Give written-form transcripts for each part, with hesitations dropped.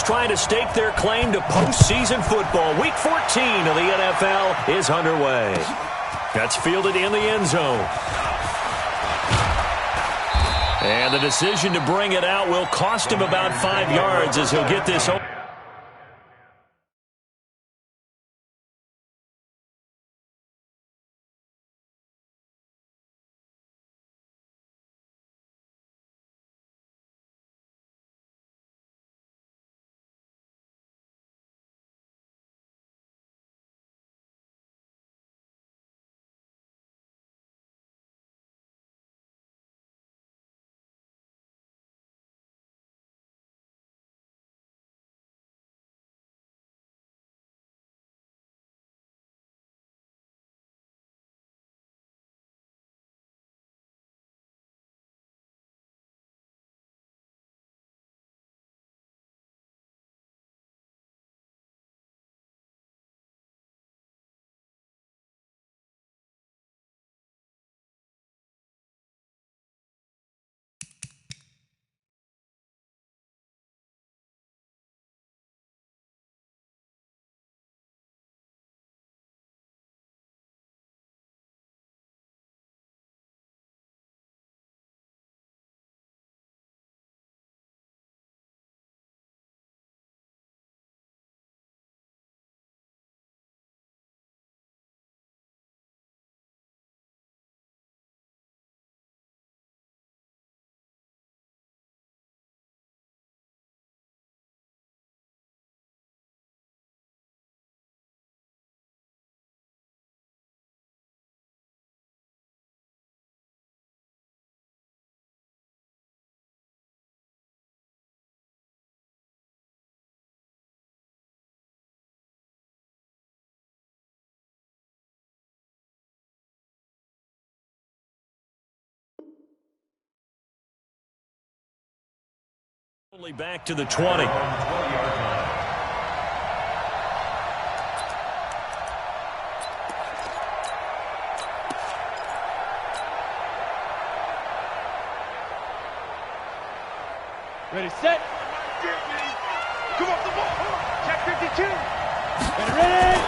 teams trying to stake their claim to postseason football. Week 14 of the NFL is underway. That's fielded in the end zone. And the decision to bring it out will cost him about 5 yards as he'll get this over. Only back to the 20. Ready, set. Come off the ball. Check 52. Ready.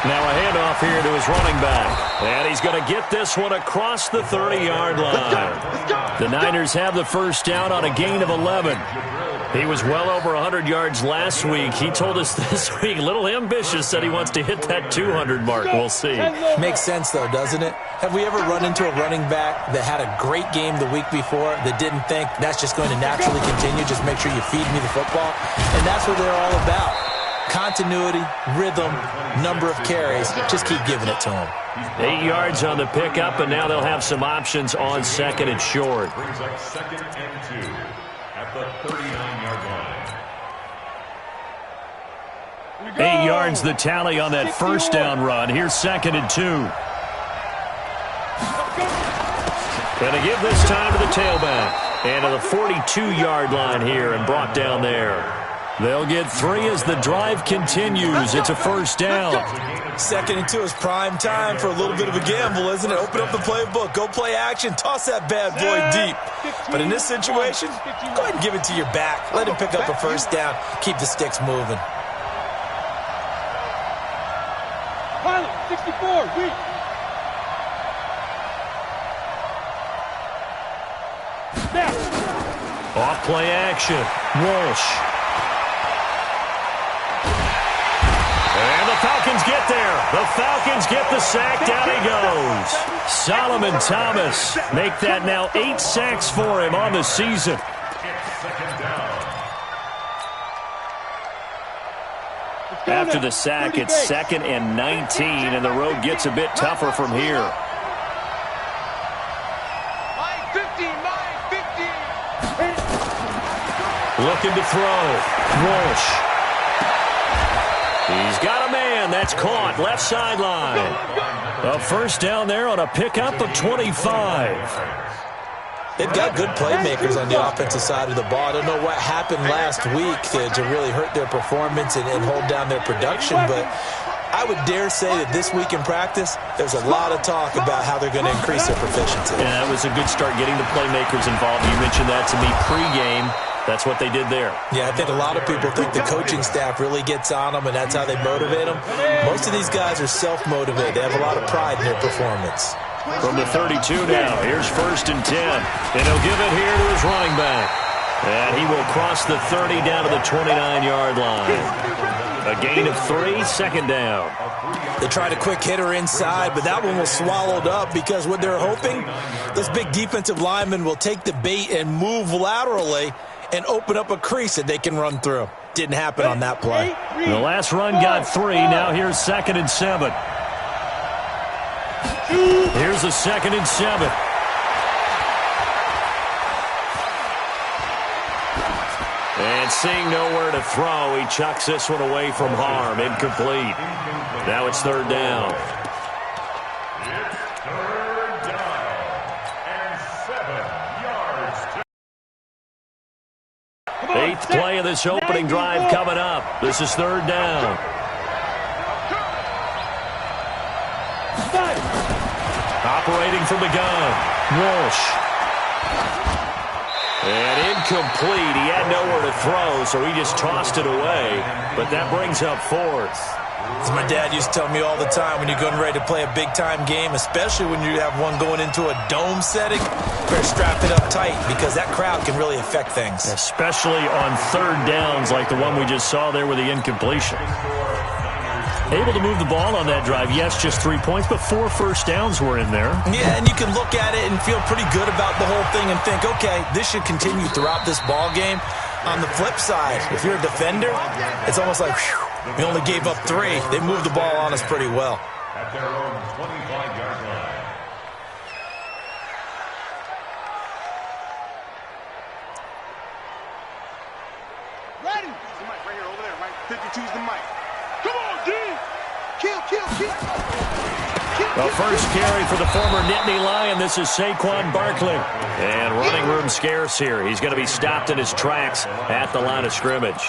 Now a handoff here to his running back. And he's going to get this one across the 30-yard line. The Niners have the first down on a gain of 11. He was well over 100 yards last week. He told us this week, a little ambitious, said he wants to hit that 200 mark. We'll see. Makes sense, though, doesn't it? Have we ever run into a running back that had a great game the week before that didn't think that's just going to naturally continue? Just make sure you feed me the football. And that's what they're all about. Continuity, rhythm, number of carries. Just keep giving it to them. 8 yards on the pickup, and now they'll have some options on second and short. Brings up 2nd and 2 at the 39-yard line. 8 yards the tally on that first down run. Here's 2nd and 2. Going to give this time to the tailback. And to the 42-yard line here and brought down there. They'll get 3 as the drive continues. It's a first down. 2nd and 2 is prime time for a little bit of a gamble, isn't it? Open up the playbook, go play action, toss that bad boy deep. But in this situation, go ahead and give it to your back. Let him pick up a first down. Keep the sticks moving. Pilot, 64, weak. Off play action. Walsh. And the Falcons get there. The Falcons get the sack. Down he goes. Solomon Thomas make that now 8 sacks for him on the season. After the sack, it's 2nd and 19, and the road gets a bit tougher from here. Looking to throw. Walsh. He's got a man. That's caught. Left sideline. A first down there on a pickup of 25. They've got good playmakers on the offensive side of the ball. I don't know what happened last week to really hurt their performance and hold down their production, but I would dare say that this week in practice, there's a lot of talk about how they're going to increase their proficiency. Yeah, that was a good start getting the playmakers involved. You mentioned that to me pregame. That's what they did there. Yeah, I think a lot of people think the coaching staff really gets on them, and that's how they motivate them. Most of these guys are self-motivated. They have a lot of pride in their performance. From the 32 now, here's 1st and 10. And he'll give it here to his running back. And he will cross the 30 down to the 29-yard line. A gain of 3, 2nd down. They tried a quick hitter inside, but that one was swallowed up because what they're hoping, this big defensive lineman will take the bait and move laterally and open up a crease that they can run through. Didn't happen on that play. The last run got 3. Now here's 2nd and 7. Here's the 2nd and 7. And seeing nowhere to throw, he chucks this one away from harm. Incomplete. Now it's 3rd down. It's 3rd down and 7 yards. 8th play of this opening drive coming up. This is 3rd down. Operating from the gun, Walsh. And incomplete. He had nowhere to throw, so he just tossed it away. But that brings up 4th. As my dad used to tell me all the time, when you're getting ready to play a big-time game, especially when you have one going into a dome setting, better strap it up tight because that crowd can really affect things. Especially on 3rd downs like the one we just saw there with the incompletion. Able to move the ball on that drive. Yes, just 3 points, but 4 first downs were in there. Yeah, and you can look at it and feel pretty good about the whole thing and think, okay, this should continue throughout this ball game. On the flip side, if you're a defender, it's almost like, whew, we only gave up 3. They moved the ball on us pretty well. At their own 25-yard line. Ready? The mic right here, over there, right? 52's the mic. Come on, D! Kill, kill, kill! The first carry for the former Nittany Lion. This is Saquon Barkley. And running room scarce here. He's going to be stopped in his tracks at the line of scrimmage.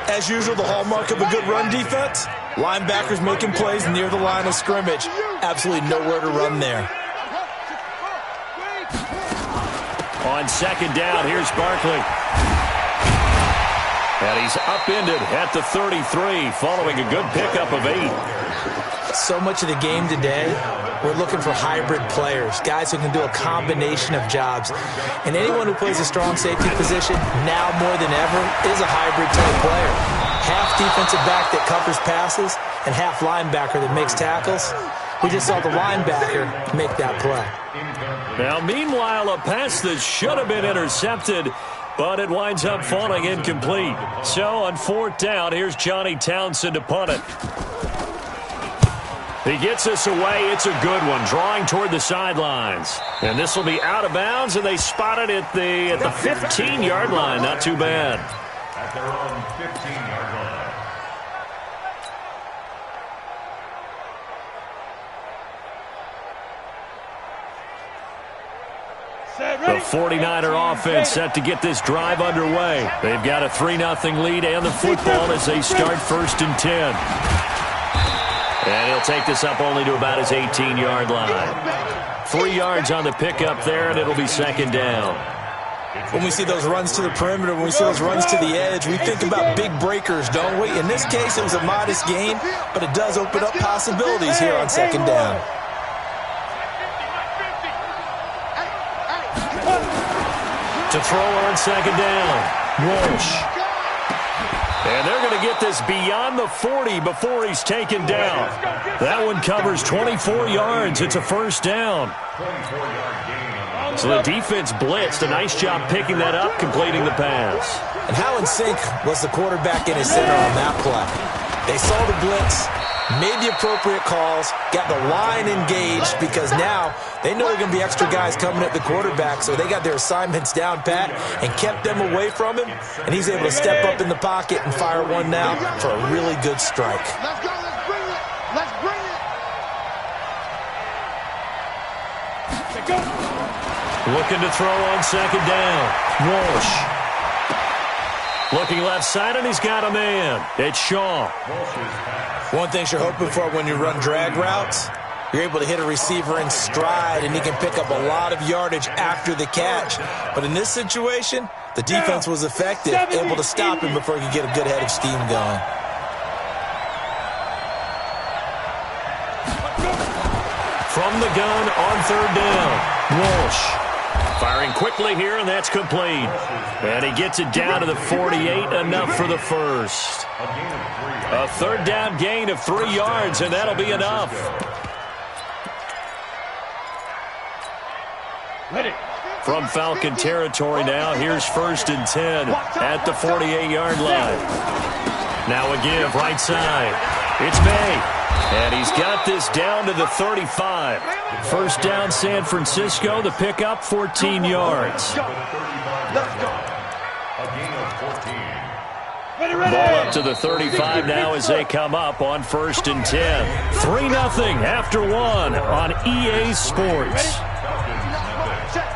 As usual, the hallmark of a good run defense, linebackers making plays near the line of scrimmage. Absolutely nowhere to run there. On 2nd down, here's Barkley. And he's upended at the 33 following a good pickup of 8. So much of the game today, we're looking for hybrid players, guys who can do a combination of jobs. And anyone who plays a strong safety position, now more than ever, is a hybrid-type player. Half defensive back that covers passes and half linebacker that makes tackles. We just saw the linebacker make that play. Now, meanwhile, a pass that should have been intercepted, but it winds up falling incomplete. So on 4th down, here's Johnny Townsend to punt it. He gets this away. It's a good one, drawing toward the sidelines. And this will be out of bounds, and they spot it at the 15-yard line. Not too bad. At their own 15-yard line. The 49er offense set to get this drive underway. They've got a 3-0 lead and the football as they start 1st and 10. And he'll take this up only to about his 18-yard line. 3 yards on the pickup there, and it'll be 2nd down. When we see those runs to the perimeter, when we see those runs to the edge, we think about big breakers, don't we? In this case, it was a modest gain, but it does open up possibilities here on 2nd down. To throw on 2nd down, Walsh. And they're going to get this beyond the 40 before he's taken down. That one covers 24 yards. It's a 1st down. 24-yard gain. So the defense blitzed. A nice job picking that up, completing the pass. And how in sync was the quarterback and his center on that play? They saw the blitz, made the appropriate calls, got the line engaged because now they know there are going to be extra guys coming at the quarterback, so they got their assignments down pat and kept them away from him, and he's able to step up in the pocket and fire one now for a really good strike. Let's go, let's bring it! Let's bring it! Looking to throw on 2nd down, Walsh. Looking left side, and he's got a man. It's Shaw. One thing you're hoping for when you run drag routes, you're able to hit a receiver in stride, and he can pick up a lot of yardage after the catch. But in this situation, The defense was effective, able to stop him before he could get a good head of steam going. From the gun on third down, Walsh. Firing quickly here, and that's complete. And he gets it down to the 48, enough for the first. A third down gain of 3 yards, and that'll be enough. From Falcon territory now, here's 1st and 10 at the 48-yard line. Now a give right side. It's May. And he's got this down to the 35. First down, San Francisco. The pickup, 14 yards. Ball up to the 35 now as they come up on 1st and 10. 3-0 after 1 on EA Sports. Check.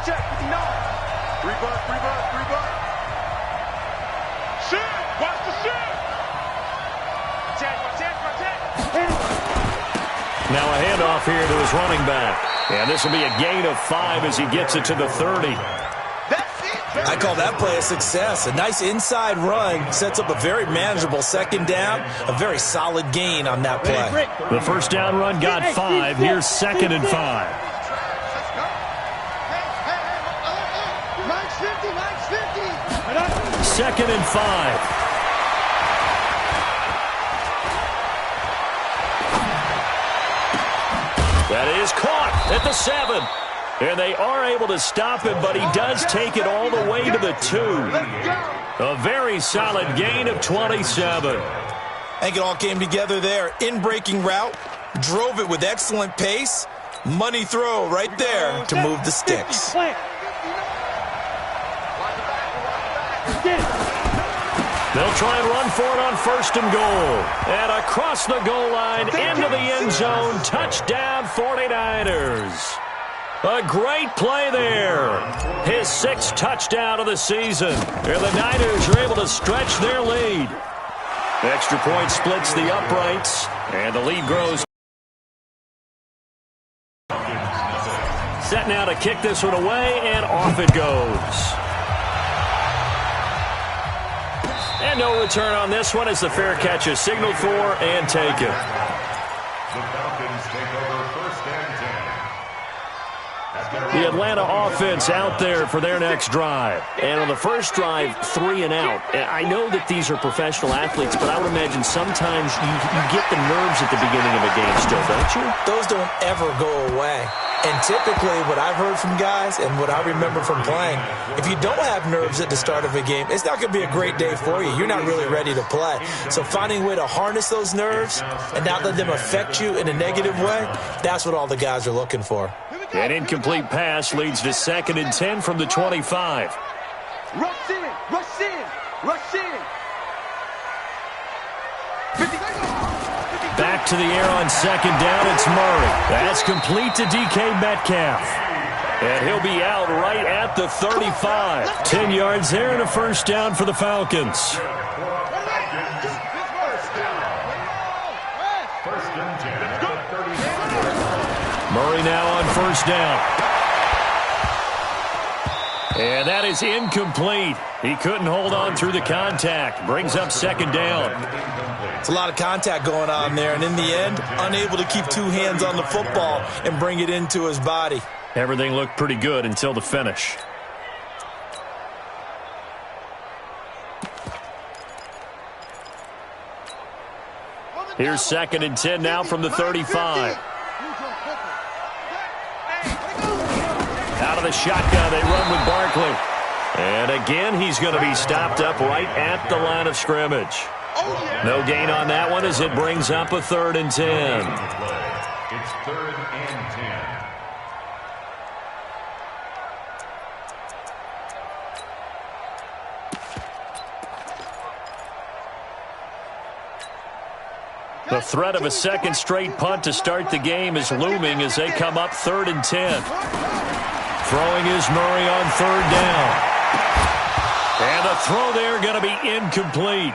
3 bucks. Shit! Watch the shit! Now a handoff here to his running back. And this will be a gain of 5 as he gets it to the 30. I call that play a success. A nice inside run sets up a very manageable 2nd down. A very solid gain on that play. The first down run got 5. Here's 2nd and 5. Second and 5. That is caught at the 7. And they are able to stop him, but he does take it all the way to the 2. A very solid gain of 27. I think it all came together there. In-breaking route, drove it with excellent pace. Money throw right there to move the sticks. They'll try and run for it on 1st and goal. And across the goal line, into the end zone, touchdown 49ers. A great play there. His 6th touchdown of the season. And the Niners are able to stretch their lead. The extra point splits the uprights, and the lead grows. Set now to kick this one away, and off it goes. And no return on this one as the fair catch is signaled for and taken. The Falcons take over 1st and 10. The Atlanta offense out there for their next drive. And on the first drive, 3 and out. I know that these are professional athletes, but I would imagine sometimes you get the nerves at the beginning of a game still, don't you? Those don't ever go away. And typically what I've heard from guys and what I remember from playing, if you don't have nerves at the start of a game, it's not going to be a great day for you. You're not really ready to play. So finding a way to harness those nerves and not let them affect you in a negative way, that's what all the guys are looking for. An incomplete pass leads to 2nd and 10 from the 25. Rush in! 50. Back to the air on 2nd down. It's Murray. That's complete to DK Metcalf. And he'll be out right at the 35. 10 yards there and a first down for the Falcons. First and 10 at the 39. Murray now on 1st down. And that is incomplete. He couldn't hold on through the contact. Brings up 2nd down. It's a lot of contact going on there, and in the end, unable to keep 2 hands on the football and bring it into his body. Everything looked pretty good until the finish. Here's 2nd and 10 now from the 35. Out of the shotgun, they run with Barkley. And again, he's going to be stopped up right at the line of scrimmage. No gain on that one as it brings up a 3rd and 10. It's 3rd and 10. The threat of a 2nd straight punt to start the game is looming as they come up 3rd and 10. Throwing is Murray on 3rd down. And the The throw there going to be incomplete.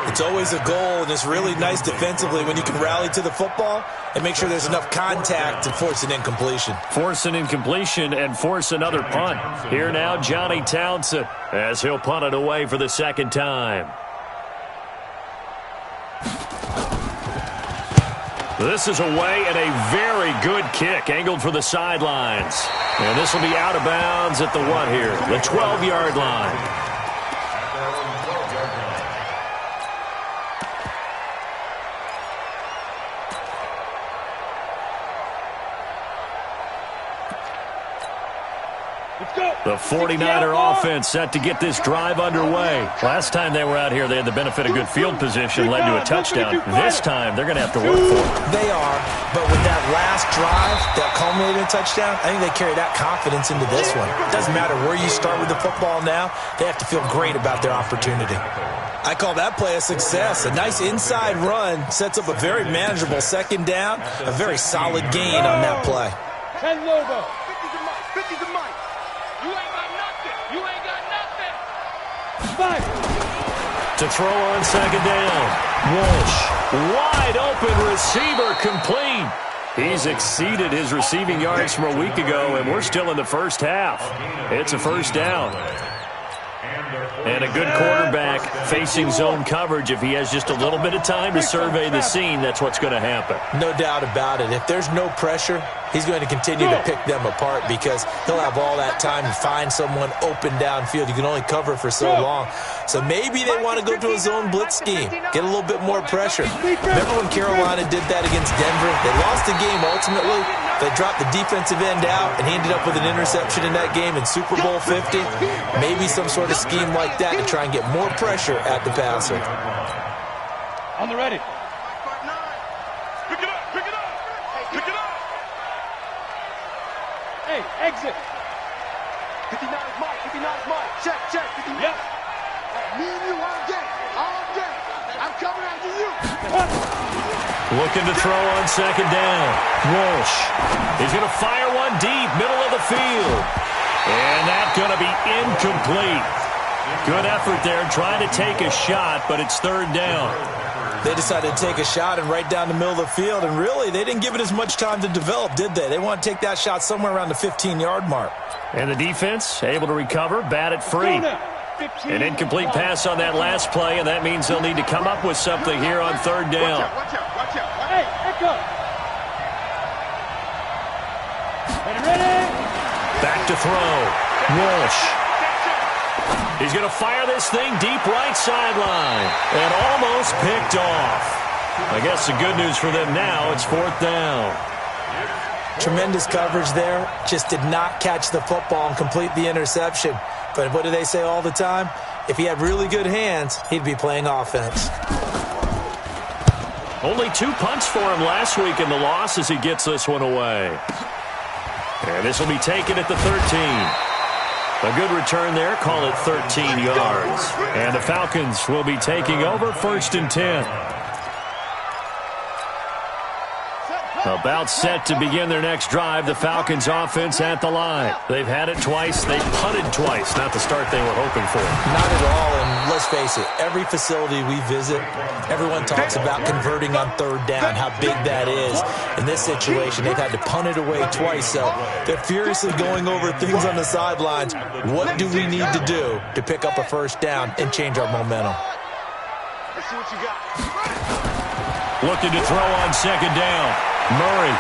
It's always a goal, and it's really nice defensively when you can rally to the football and make sure there's enough contact to force an incompletion. Force an incompletion and force another punt. Here now, Johnny Townsend, as he'll punt it away for the second time. This is away and a very good kick, angled for the sidelines. And this will be out of bounds at the what here? The 12-yard line. The 49er offense set to get this drive underway. Last time they were out here, they had the benefit of good field position, led to a touchdown. This time, they're going to have to work for it. They are, but with that last drive that culminated in a touchdown, I think they carry that confidence into this one. It doesn't matter where you start with the football now. They have to feel great about their opportunity. I call that play a success. A nice inside run sets up a very manageable second down, a very solid gain on that play. 10 Lobo. 50 to Mike. You ain't got nothing. You ain't got nothing. 5. To throw on second down. Walsh. Wide open receiver complete. He's exceeded his receiving yards from a week ago, and we're still in the first half. It's a first down. And a good quarterback facing zone coverage. If he has just a little bit of time to survey the scene, that's what's going to happen. No doubt about it. If there's no pressure, he's going to continue to pick them apart because he'll have all that time to find someone open downfield. You can only cover for so long. So maybe they want to go to a zone blitz scheme, get a little bit more pressure. Remember when Carolina did that against Denver? They lost the game ultimately. They dropped the defensive end out, and he ended up with an interception in that game in Super Bowl 50. Maybe some sort of scheme like that to try and get more pressure at the passer. On the ready. Pick it up, pick it up, pick it up. Hey, exit. 59 is Mike, 59 is Mike. Check, check, 59. Yep. Me and you all day, all day. I'm coming after you. Looking to throw on second down. Walsh. He's going to fire one deep, middle of the field. And that's going to be incomplete. Good effort there, trying to take a shot, but it's third down. They decided to take a shot and right down the middle of the field, and really, they didn't give it as much time to develop, did they? They want to take that shot somewhere around the 15-yard mark. And the defense able to recover, bat it free. An incomplete pass on that last play, and that means they'll need to come up with something here on third down. Watch out, watch out. Hey, echo. Ready? Back to throw. Walsh. He's going to fire this thing deep right sideline. And almost picked off. I guess the good news for them now, it's fourth down. Tremendous coverage there. Just did not catch the football and complete the interception. But what do they say all the time? If he had really good hands, he'd be playing offense. Only 2 punts for him last week in the loss as he gets this one away. And this will be taken at the 13. A good return there. Call it 13 yards. And the Falcons will be taking over first and 10. About set to begin their next drive. The Falcons offense at the line. They've had it twice. They punted twice. Not the start they were hoping for. Not at all. And let's face it, every facility we visit, everyone talks about converting on third down, how big that is. In this situation, they've had to punt it away twice. So they're furiously going over things on the sidelines. What do we need to do to pick up a first down and change our momentum? Let's see what you got. Looking to throw on second down. Murray.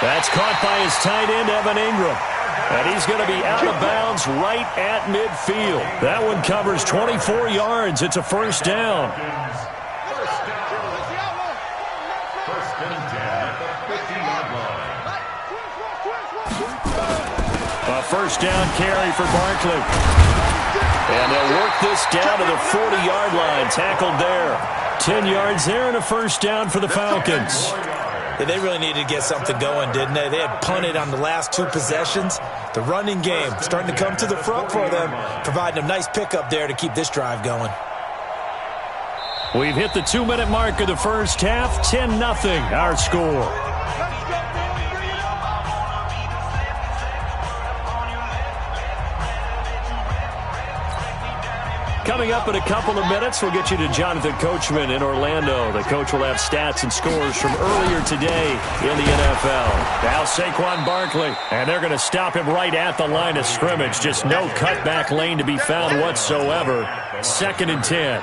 That's caught by his tight end, Evan Ingram. And he's going to be out of bounds right at midfield. That one covers 24 yards. It's a first down. First and 10 at the 15-yard line. A first down carry for Barkley. And they'll work this down to the 40-yard line. Tackled there. 10 yards there and a first down for the Falcons. Yeah, they really needed to get something going, didn't they? They had punted on the last 2 possessions. The running game starting to come to the front for them, providing a nice pickup there to keep this drive going. We've hit the 2-minute mark of the first half. 10-0 our score. Coming up in a couple of minutes, we'll get you to Jonathan Coachman in Orlando. The coach will have stats and scores from earlier today in the NFL. Now Saquon Barkley, and they're going to stop him right at the line of scrimmage. Just no cutback lane to be found whatsoever. 2nd and 10.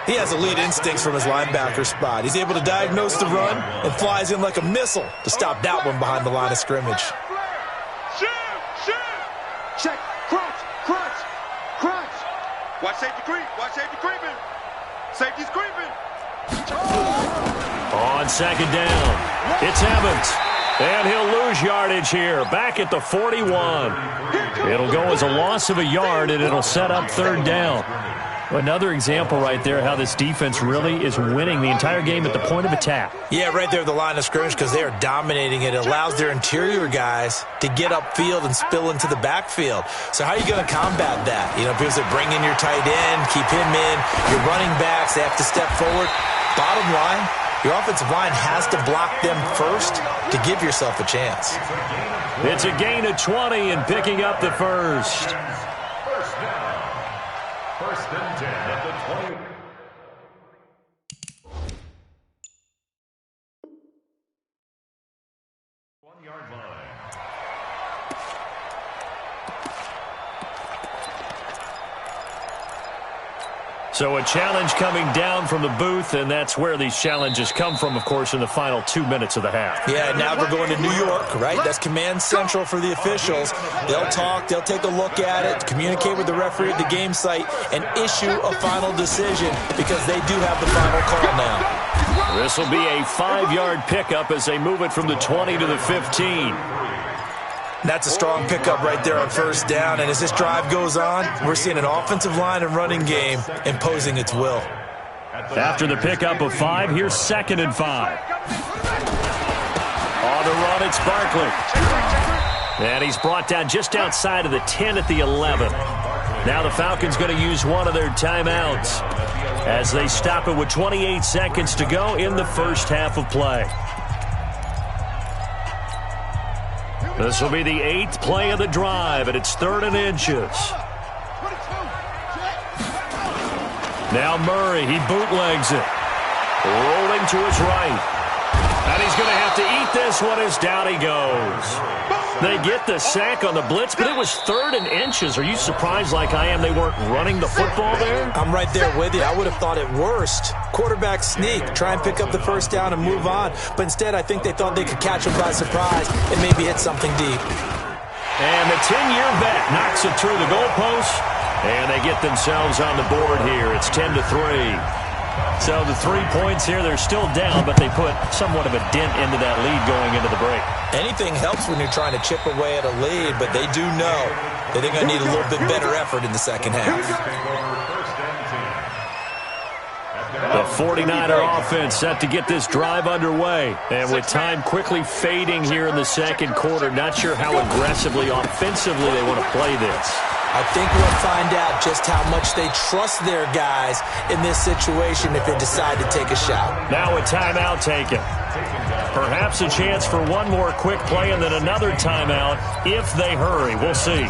He has elite instincts from his linebacker spot. He's able to diagnose the run and flies in like a missile to stop that one behind the line of scrimmage. Check. Crunch. Watch safety creep. Safety's creeping. On 2nd down, it's Evans. And he'll lose yardage here, back at the 41. It'll go as a loss of a yard, and it'll set up 3rd down. Another example right there how this defense really is winning the entire game at the point of attack. Yeah, right there at the line of scrimmage because they are dominating it. It allows their interior guys to get upfield and spill into the backfield. So how are you going to combat that? You know, because they bring in your tight end, keep him in, your running backs, they have to step forward. Bottom line, your offensive line has to block them first to give yourself a chance. It's a gain of 20 and picking up the first. First and 10 at the 20. One-yard line. So a challenge coming down from the booth, and that's where these challenges come from, of course, in the final 2 minutes of the half. Yeah, now we're going to New York, right? That's command central for the officials. They'll talk, they'll take a look at it, communicate with the referee at the game site, and issue a final decision because they do have the final call now. This will be a 5-yard pickup as they move it from the 20 to the 15. That's a strong pickup right there on 1st down. And as this drive goes on, we're seeing an offensive line and running game imposing its will. After the pickup of 5, here's 2nd and 5. On the run, it's Barkley. And he's brought down just outside of the 10 at the 11. Now the Falcons going to use one of their timeouts as they stop it with 28 seconds to go in the first half of play. This will be the 8th play of the drive, and it's 3rd and inches. Now Murray, he bootlegs it. Rolling to his right. And he's going to have to eat this one as down he goes. They get the sack on the blitz, but it was 3rd and inches. Are you surprised like I am they weren't running the football there? I'm right there with you. I would have thought at worst. Quarterback sneak, try and pick up the 1st down and move on. But instead, I think they thought they could catch him by surprise and maybe hit something deep. And the 10-year vet knocks it through the goalpost, and they get themselves on the board here. It's 10-3. So the 3 points here, they're still down, but they put somewhat of a dent into that lead going into the break. Anything helps when you're trying to chip away at a lead, but they do know that they're going to need a little bit better effort in the second half. The 49er offense set to get this drive underway. And with time quickly fading here in the second quarter, not sure how aggressively, offensively they want to play this. I think we'll find out just how much they trust their guys in this situation if they decide to take a shot. Now a timeout taken. Perhaps a chance for one more quick play and then another timeout if they hurry. We'll see.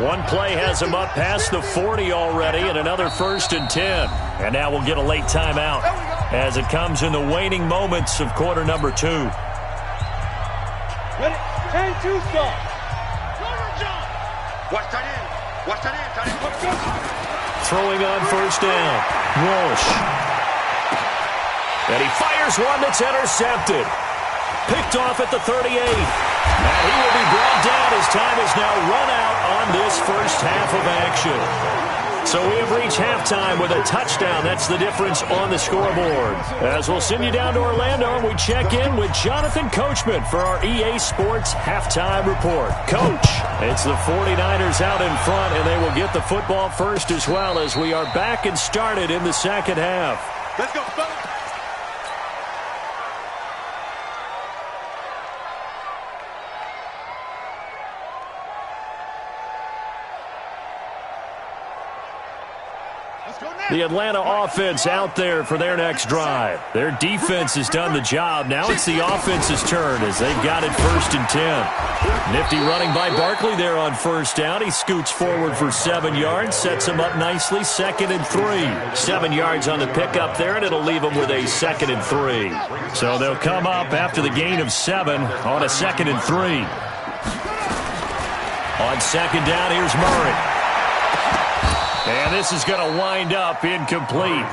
One play has them up past the 40 already and another 1st and 10. And now we'll get a late timeout as it comes in the waning moments of quarter number 2. Ready? 10-2 start. Watch that in. Throwing on 1st down. Walsh. And he fires one that's intercepted. Picked off at the 38. And he will be brought down as time is now run out on this first half of action. So we have reached halftime with a touchdown. That's the difference on the scoreboard. As we'll send you down to Orlando and we check in with Jonathan Coachman for our EA Sports Halftime Report. Coach, it's the 49ers out in front, and they will get the football first as well as we are back and started in the second half. Let's go, fellas. The Atlanta offense out there for their next drive. Their defense has done the job. Now it's the offense's turn as they've got it 1st and 10. Nifty running by Barkley there on 1st down. He scoots forward for 7 yards, sets him up nicely, 2nd and 3. 7 yards on the pickup there, and it'll leave him with a 2nd and 3. So they'll come up after the gain of 7 on a 2nd and 3. On 2nd down, here's Murray. And this is going to wind up incomplete.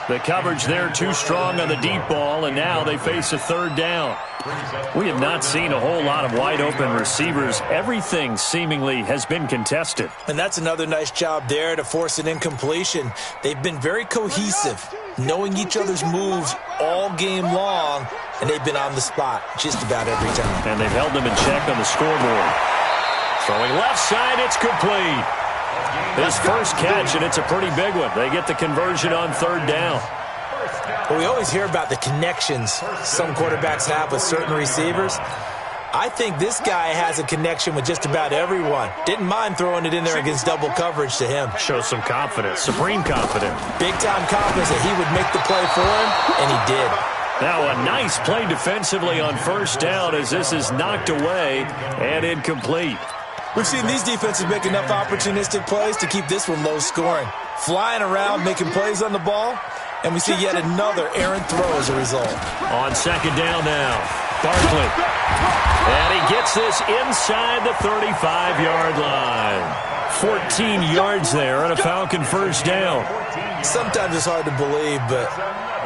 The coverage there too strong on the deep ball, and now they face a 3rd down. We have not seen a whole lot of wide-open receivers. Everything seemingly has been contested. And that's another nice job there to force an incompletion. They've been very cohesive, knowing each other's moves all game long, and they've been on the spot just about every time. And they've held them in check on the scoreboard. Throwing left side, it's complete. His first catch, and it's a pretty big one. They get the conversion on 3rd down. Well, we always hear about the connections some quarterbacks have with certain receivers. I think this guy has a connection with just about everyone. Didn't mind throwing it in there against double coverage to him. Shows some confidence, supreme confidence. Big-time confidence that he would make the play for him, and he did. Now a nice play defensively on 1st down as this is knocked away and incomplete. We've seen these defenses make enough opportunistic plays to keep this one low scoring. Flying around, making plays on the ball, and we see yet another errant throw as a result. On 2nd down now, Barkley. And he gets this inside the 35-yard line. 14 yards there on a Falcon 1st down. Sometimes it's hard to believe, but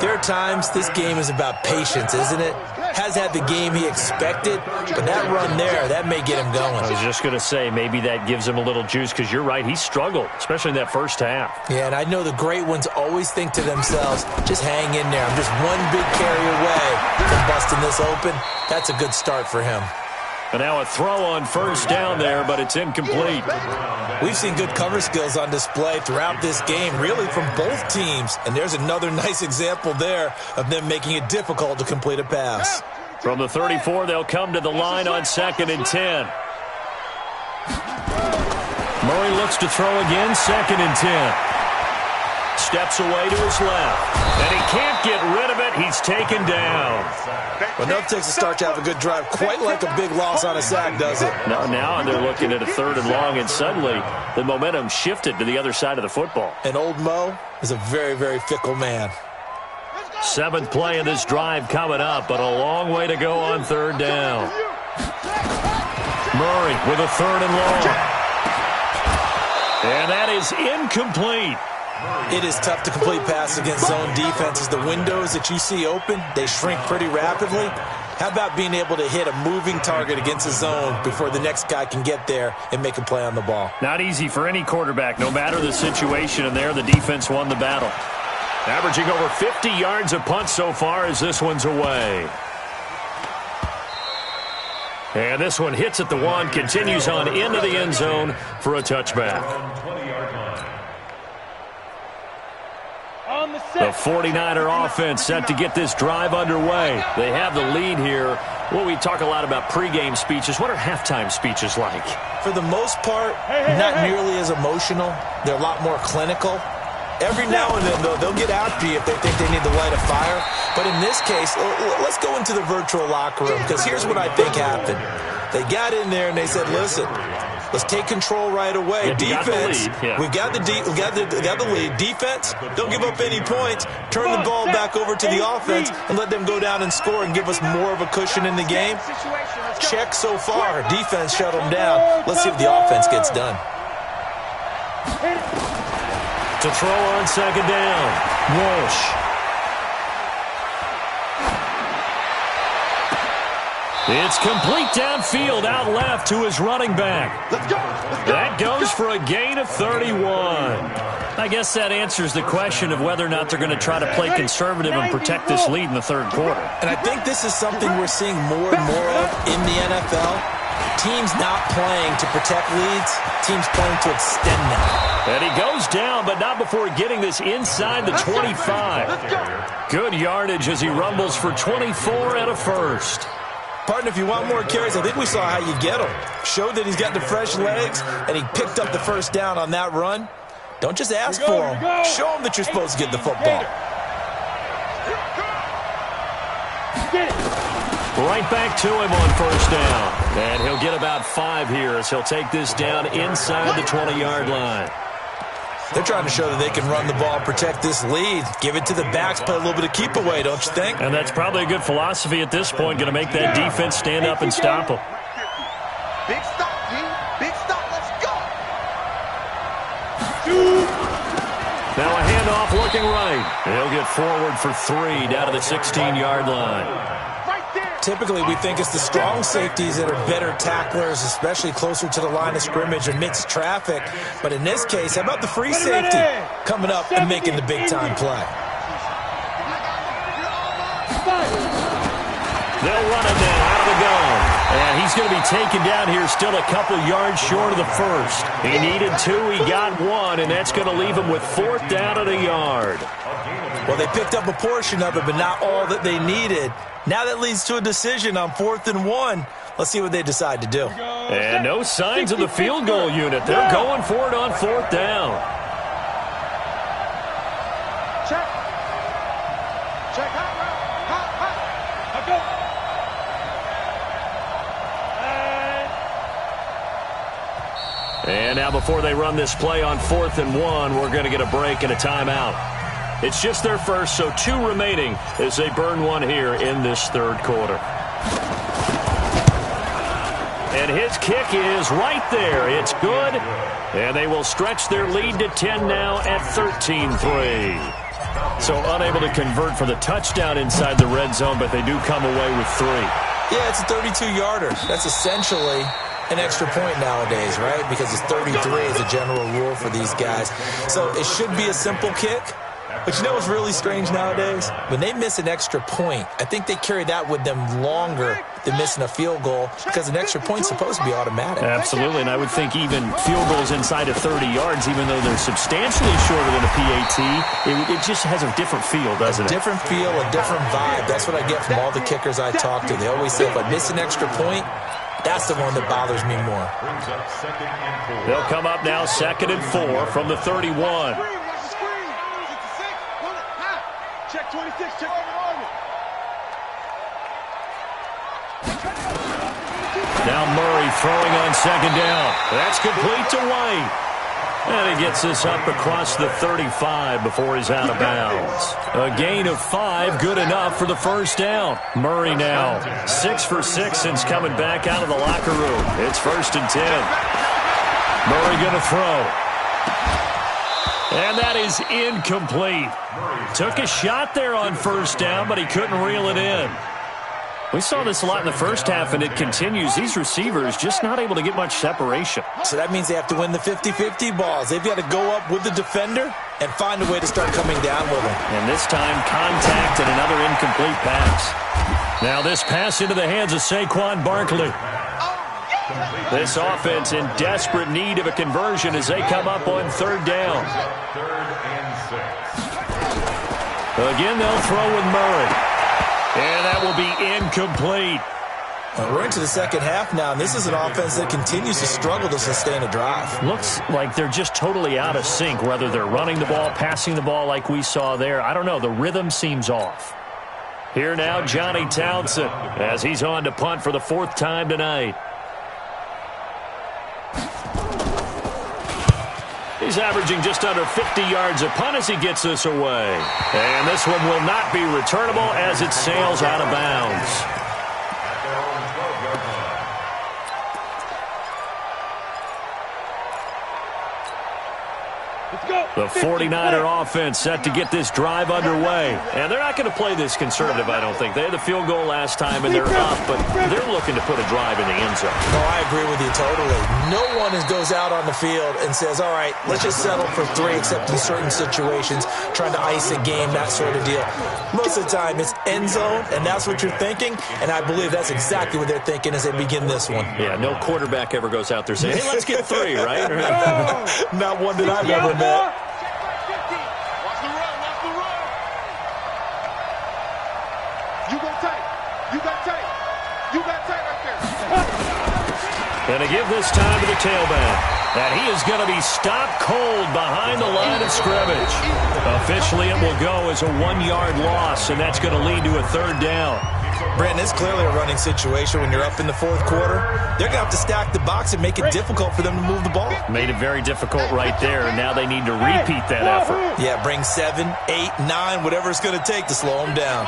there are times this game is about patience, isn't it? Has had the game he expected, but that run there, that may get him going. I was just going to say, maybe that gives him a little juice, because you're right, he struggled, especially in that first half. Yeah, and I know the great ones always think to themselves, just hang in there. I'm just one big carry away from busting this open. That's a good start for him. And now a throw on 1st down there, but it's incomplete. We've seen good cover skills on display throughout this game, really from both teams. And there's another nice example there of them making it difficult to complete a pass. From the 34, they'll come to the line on 2nd and 10. Murray looks to throw again, 2nd and 10. Steps away to his left. And he can't get rid of it. He's taken down. Well, enough takes a start to have a good drive. Quite like a big loss on a sack, does it? Now they're looking at a 3rd and long, and suddenly the momentum shifted to the other side of the football. And old Mo is a very, very fickle man. 7th play of this drive coming up, but a long way to go on 3rd down. Murray with a 3rd and long. And that is incomplete. It is tough to complete passes against zone defenses. The windows that you see open, they shrink pretty rapidly. How about being able to hit a moving target against a zone before the next guy can get there and make a play on the ball? Not easy for any quarterback, no matter the situation, and there the defense won the battle. Averaging over 50 yards a punt so far as this one's away. And this one hits at the 1, continues on into the end zone for a touchback. The 49er offense set to get this drive underway. They have the lead here. Well, we talk a lot about pregame speeches. What are halftime speeches like? For the most part, not nearly as emotional. They're a lot more clinical. Every now and then, though, they'll get after you if they think they need to light a fire. But in this case, let's go into the virtual locker room, because here's what I think happened. They got in there and they said, listen, let's take control right away. Yeah, defense, yeah. we got the lead. Defense, don't give up any points. Turn the ball back over to the offense and let them go down and score and give us more of a cushion in the game. Check so far. Defense shut them down. Let's see if the offense gets done. To throw on 2nd down, Walsh. It's complete downfield, out left to his running back. Let's go. That goes for a gain of 31. I guess that answers the question of whether or not they're going to try to play conservative and protect this lead in the 3rd quarter. And I think this is something we're seeing more and more of in the NFL. Teams not playing to protect leads, teams playing to extend them. And he goes down, but not before getting this inside the 25. Good yardage as he rumbles for 24 and a first. Partner, if you want more carries, I think we saw how you get him. Showed that he's got the fresh legs, and he picked up the 1st down on that run. Don't just ask for them. Show them that you're supposed to get the football. Right back to him on first down. And he'll get about 5 here as he'll take this down inside the 20-yard line. They're trying to show that they can run the ball, protect this lead. Give it to the backs, play a little bit of keep away, don't you think? And that's probably a good philosophy at this point, going to make that defense stand up and stop them. Big stop, G. Big stop. Let's go. Now a handoff looking right. He'll get forward for 3 down to the 16-yard line. Typically, we think it's the strong safeties that are better tacklers, especially closer to the line of scrimmage amidst traffic. But in this case, how about the free safety coming up and making the big-time play? They'll run it now out of the gun. And he's going to be taken down here still a couple yards short of the first. He needed 2, he got 1, and that's going to leave him with 4th down at a yard. Well, they picked up a portion of it, but not all that they needed. Now that leads to a decision on 4th and 1. Let's see what they decide to do. And no signs of the field goal unit. They're going for it on 4th down. Check. Check. Hot. Go. And now before they run this play on 4th and 1, we're going to get a break and a timeout. It's just their first, so 2 remaining as they burn 1 here in this third quarter. And his kick is right there. It's good. And they will stretch their lead to 10 now at 13-3. So unable to convert for the touchdown inside the red zone, but they do come away with 3. Yeah, it's a 32-yarder. That's essentially an extra point nowadays, right? Because it's 33 as a general rule for these guys. So it should be a simple kick. But you know what's really strange nowadays? When they miss an extra point, I think they carry that with them longer than missing a field goal because an extra point's supposed to be automatic. Absolutely, and I would think even field goals inside of 30 yards, even though they're substantially shorter than a PAT, it just has a different feel, doesn't it? A different feel, a different vibe. That's what I get from all the kickers I talk to. They always say, if I miss an extra point, that's the one that bothers me more. They'll come up now 2nd and 4 from the 31. Check 26, check over. Now Murray throwing on 2nd down. That's complete to White. And he gets this up across the 35 before he's out of bounds. A gain of 5, good enough for the first down. Murray now 6 for 6 since coming back out of the locker room. It's 1st and 10. Murray going to throw. And that is incomplete. Took a shot there on 1st down, but he couldn't reel it in. We saw this a lot in the first half, and it continues. These receivers just not able to get much separation. So that means they have to win the 50-50 balls. They've got to go up with the defender and find a way to start coming down with him. And this time, contact and another incomplete pass. Now this pass into the hands of Saquon Barkley. This offense in desperate need of a conversion as they come up on 3rd down. 3rd and 6. Again, they'll throw with Murray. And that will be incomplete. We're into the second half now, and this is an offense that continues to struggle to sustain a drive. Looks like they're just totally out of sync, whether they're running the ball, passing the ball like we saw there. I don't know. The rhythm seems off. Here now, Johnny Townsend, as he's on to punt for the 4th time tonight. He's averaging just under 50 yards a punt as he gets this away. And this one will not be returnable as it sails out of bounds. The 49er offense set to get this drive underway. And they're not going to play this conservative, I don't think. They had the field goal last time, and they're up, but they're looking to put a drive in the end zone. No, I agree with you totally. No one goes out on the field and says, all right, let's just settle for 3, except in certain situations, trying to ice a game, that sort of deal. Most of the time, it's end zone, and that's what you're thinking, and I believe that's exactly what they're thinking as they begin this one. Yeah, no quarterback ever goes out there saying, hey, let's get 3, right? Not one that I've ever met. And to give this time to the tailback. And he is going to be stopped cold behind the line of scrimmage. Officially, it will go as a 1-yard loss, and that's going to lead to a 3rd down. Brandon, it's clearly a running situation when you're up in the 4th quarter. They're going to have to stack the box and make it difficult for them to move the ball. Made it very difficult right there. Now they need to repeat that effort. Yeah, bring 7, 8, 9, whatever it's going to take to slow them down.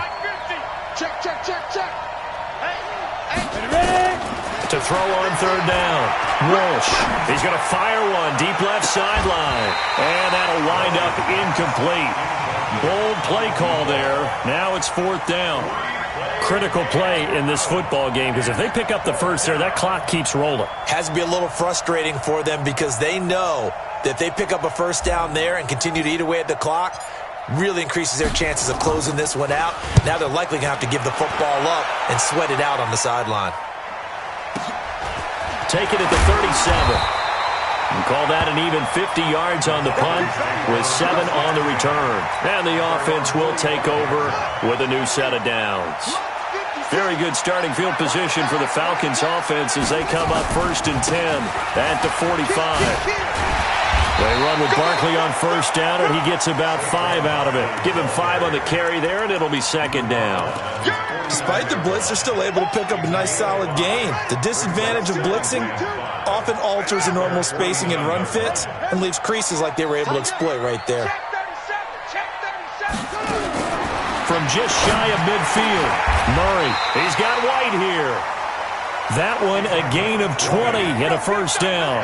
Check, check, check, check. To throw on 3rd down. Walsh. He's going to fire one deep left sideline. And that'll wind up incomplete. Bold play call there. Now it's 4th down. Critical play in this football game because if they pick up the first there, that clock keeps rolling. Has to be a little frustrating for them because they know that if they pick up a 1st down there and continue to eat away at the clock, really increases their chances of closing this one out. Now they're likely going to have to give the football up and sweat it out on the sideline. Take it at the 37. And call that an even 50 yards on the punt with 7 on the return. And the offense will take over with a new set of downs. Very good starting field position for the Falcons offense as they come up 1st and 10 at the 45. They run with Barkley on 1st down, and he gets about 5 out of it. Give him 5 on the carry there, and it'll be 2nd down. Despite the blitz, they're still able to pick up a nice solid gain. The disadvantage of blitzing often alters the normal spacing and run fits and leaves creases like they were able to exploit right there. From just shy of midfield, Murray. He's got White here. That one a gain of 20 and a 1st down.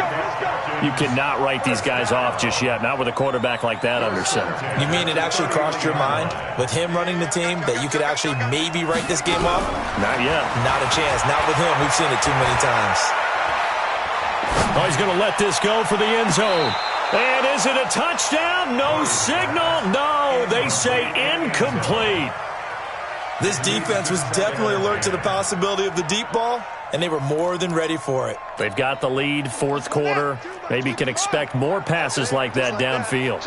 You cannot write these guys off just yet, not with a quarterback like that under center. You mean it actually crossed your mind with him running the team that you could actually maybe write this game off? Not yet. Not a chance. Not with him. We've seen it too many times. Oh, he's going to let this go for the end zone. And is it a touchdown? No signal. No, they say incomplete. This defense was definitely alert to the possibility of the deep ball, and they were more than ready for it. They've got the lead, 4th quarter. Maybe can expect more passes like that downfield.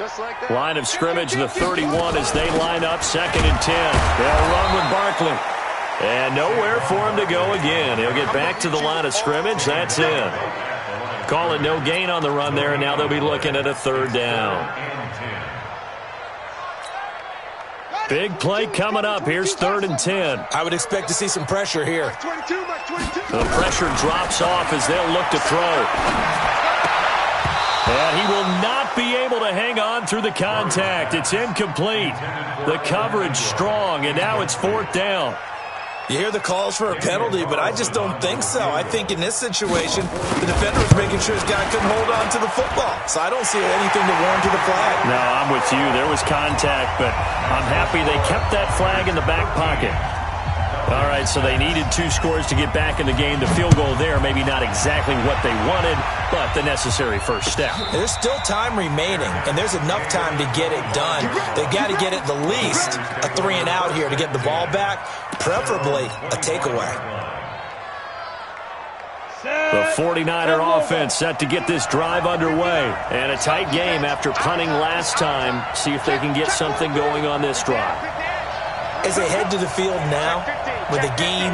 Line of scrimmage, the 31 as they line up 2nd and 10. They'll run with Barkley. And nowhere for him to go again. He'll get back to the line of scrimmage. That's it. Call it no gain on the run there, and now they'll be looking at a 3rd down. Big play coming up. Here's 3rd and 10. I would expect to see some pressure here. The pressure drops off as they'll look to throw. And he will not be able to hang on through the contact. It's incomplete. The coverage strong, and now it's 4th down. You hear the calls for a penalty, but I just don't think so. I think in this situation, the defender was making sure his guy couldn't hold on to the football. So I don't see anything to warrant the flag. No, I'm with you. There was contact, but I'm happy they kept that flag in the back pocket. All right, so they needed 2 scores to get back in the game. The field goal there, maybe not exactly what they wanted, but the necessary first step. There's still time remaining, and there's enough time to get it done. They've got to get at the least a 3 and out here to get the ball back, preferably a takeaway. The 49er offense set to get this drive underway. And a tight game after punting last time. See if they can get something going on this drive. As they head to the field now, with a game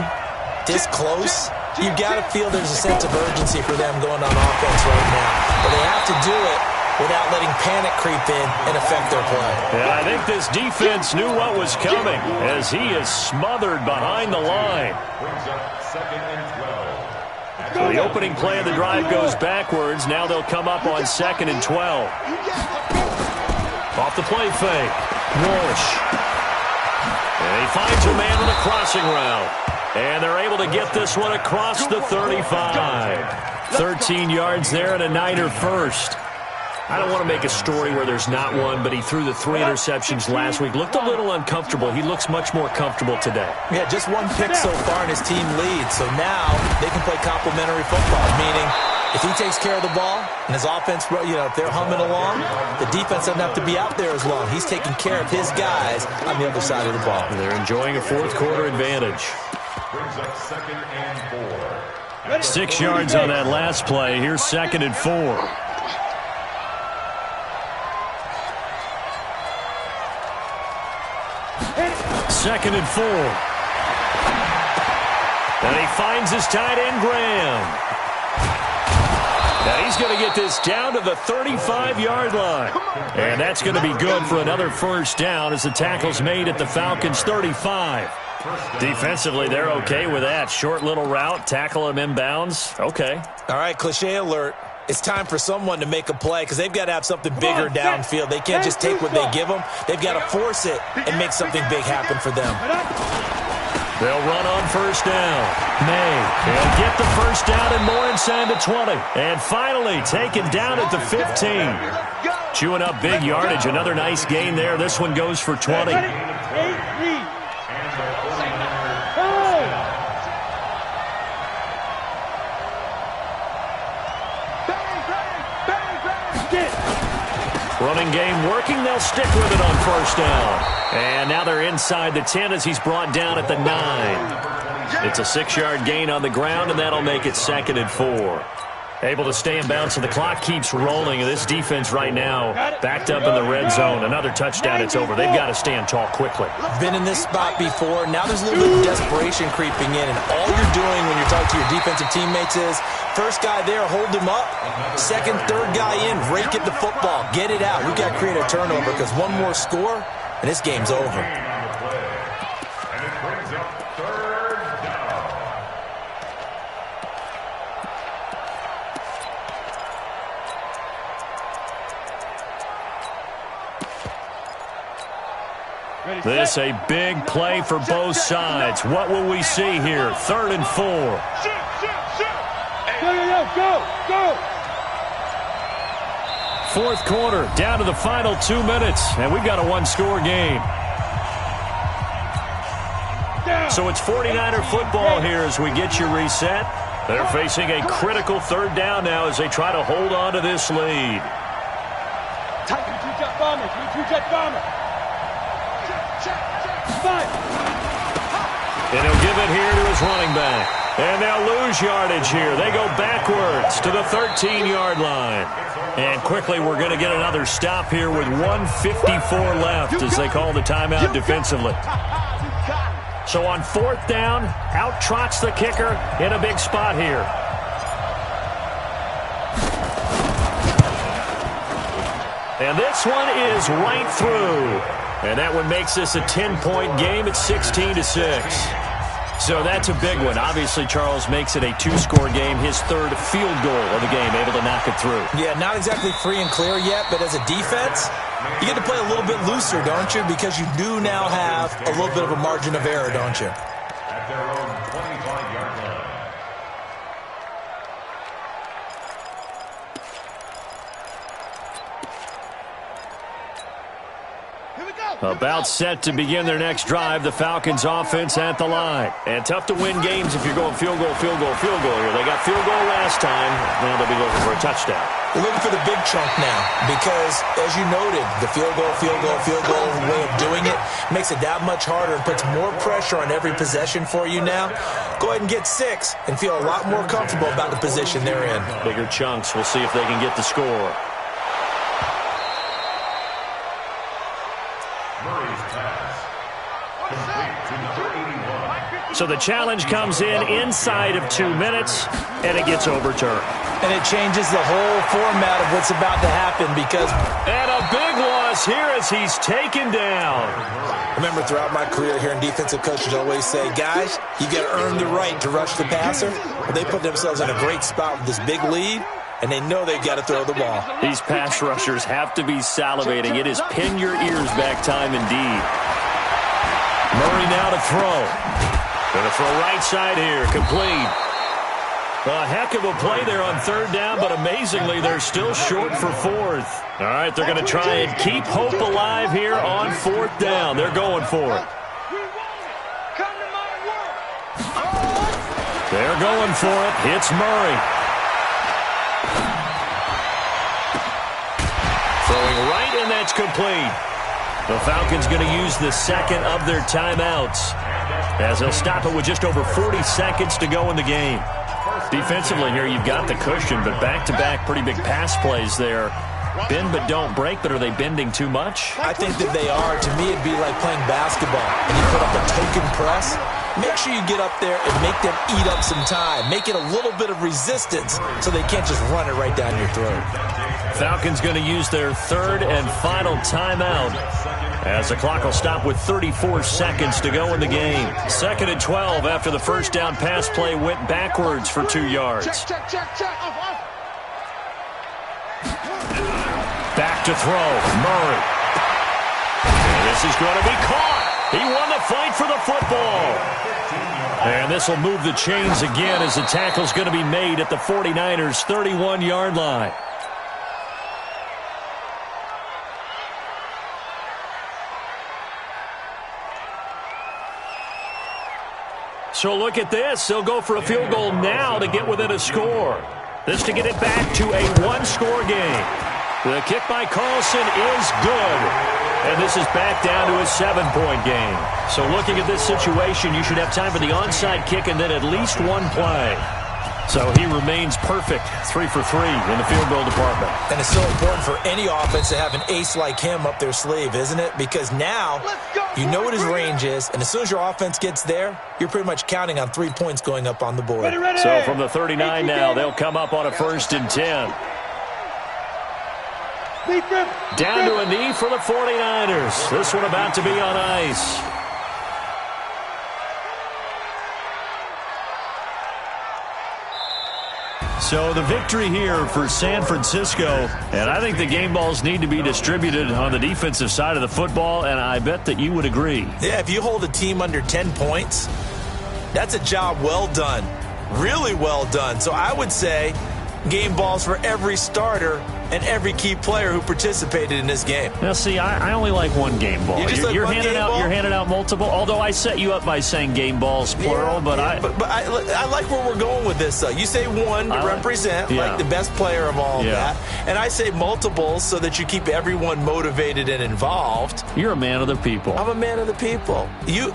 this close, you've got to feel there's a sense of urgency for them going on offense right now. But they have to do it without letting panic creep in and affect their play. And I think this defense knew what was coming as he is smothered behind the line. So the opening play of the drive goes backwards. Now they'll come up on 2nd and 12. Off the play fake. Walsh. And he finds a man with a crossing route. And they're able to get this one across the 35. 13 yards there and a Niner first. I don't want to make a story where there's not one, but he threw the 3 interceptions last week. Looked a little uncomfortable. He looks much more comfortable today. Yeah, just 1 pick so far and his team leads. So now they can play complementary football, meaning if he takes care of the ball and his offense, if they're humming along, the defense doesn't have to be out there as long. He's taking care of his guys on the other side of the ball. They're enjoying a 4th quarter advantage. 6 yards on that last play. Here's 2nd and 4. Second and 4. And he finds his tight end, Graham. And he's going to get this down to the 35-yard line. And that's going to be good for another first down as the tackle's made at the Falcons' 35. Defensively, they're okay with that. Short little route, tackle him inbounds. Okay. All right, cliche alert. It's time for someone to make a play because they've got to have something bigger downfield. They can't just take what they give them. They've got to force it and make something big happen for them. They'll run on first down. They'll get the first down and more inside the 20. And finally taken down at the 15. Chewing up big yardage. Another nice gain there. This one goes for 20. Running game working. They'll stick with it on first down. And now they're inside the 10 as he's brought down at the 9. It's a 6-yard gain on the ground, and that'll make it 2nd and 4. Able to stay in bounds, so the clock keeps rolling. This defense right now backed up in the red zone. Another touchdown, it's over. They've got to stand tall quickly. Been in this spot before. Now there's a little bit of desperation creeping in, and all you're doing when you're talking to your defensive teammates is first guy there, hold him up. Second, third guy in, rake at the football. Get it out. We've got to create a turnover because one more score, and this game's over. And it brings up 3rd down. This a big play for both sides. What will we see here? 3rd and 4. Go! Fourth quarter, down to the final 2 minutes, and we've got a one-score game. So it's 49er football here as we get you reset. They're facing a critical 3rd down now as they try to hold on to this lead. And he'll give it here to his running back. And they'll lose yardage here. They go backwards to the 13-yard line. And quickly we're going to get another stop here with 1:54 left as they call the timeout defensively. So on 4th down, out trots the kicker in a big spot here. And this one is right through. And that one makes this a 10-point game at 16-6. So that's a big one. Obviously, Charles makes it a 2-score game. His 3rd field goal of the game, able to knock it through. Yeah, not exactly free and clear yet, but as a defense, you get to play a little bit looser, don't you? Because you do now have a little bit of a margin of error, don't you? At their own 25-yard line. About set to begin their next drive. The Falcons offense at the line. And tough to win games if you're going field goal here. They got field goal last time. Now they'll be looking for a touchdown. They're looking for the big chunk now because, as you noted, the field goal way of doing it makes it that much harder and puts more pressure on every possession for you now. Go ahead and get 6 and feel a lot more comfortable about the position they're in. Bigger chunks. We'll see if they can get the score. Murray's pass. Complete to number 81. So the challenge comes in inside of 2 minutes, and it gets overturned. And it changes the whole format of what's about to happen because... And a big loss here as he's taken down. Remember, throughout my career here in defensive coaches always say, guys, you got to earn the right to rush the passer. Well, they put themselves in a great spot with this big lead, and they know they've got to throw the ball. These pass rushers have to be salivating. It is pin your ears back time indeed. Murray now to throw. Going to throw right side here, complete. A heck of a play there on 3rd down, but amazingly, they're still short for 4th. All right, they're going to try and keep hope alive here on 4th down. They're going for it. They're going for it. It's Murray. Throwing right, and that's complete. The Falcons going to use the second of their timeouts as they'll stop it with just over 40 seconds to go in the game. Defensively here, you've got the cushion, but back-to-back pretty big pass plays there. Bend but don't break, but are they bending too much? I think that they are. To me, it'd be like playing basketball, and you put up a token press, make sure you get up there and make them eat up some time. Make it a little bit of resistance so they can't just run it right down your throat. Falcons going to use their third and final timeout as the clock will stop with 34 seconds to go in the game. 2nd and 12 after the first down pass play went backwards for 2 yards. Check. Off. Back to throw. Murray. And this is going to be caught. He won the fight for the football. And this will move the chains again as the tackle's going to be made at the 49ers' 31-yard line. So look at this. They'll go for a field goal now to get within a score. This to get it back to a one-score game. The kick by Carlson is good. And this is back down to a 7-point game. So looking at this situation, you should have time for the onside kick and then at least one play. So he remains perfect, 3 for 3 in the field goal department. And it's so important for any offense to have an ace like him up their sleeve, isn't it? Because now you know what his range is, and as soon as your offense gets there, you're pretty much counting on 3 points going up on the board. Ready. So from the 39 now, they'll come up on a 1st and 10. Down to a knee for the 49ers. This one about to be on ice. So the victory here for San Francisco, and I think the game balls need to be distributed on the defensive side of the football, and I bet that you would agree. Yeah, if you hold a team under 10 points, that's a job well done, really well done. So I would say game balls for every starter and every key player who participated in this game. Now, see, I only like one game ball. You're handing out multiple. Although I set you up by saying game balls plural, but I like where we're going with this. Though you say one to represent like the best player of all of that, and I say multiples so that you keep everyone motivated and involved. You're a man of the people. I'm a man of the people. You.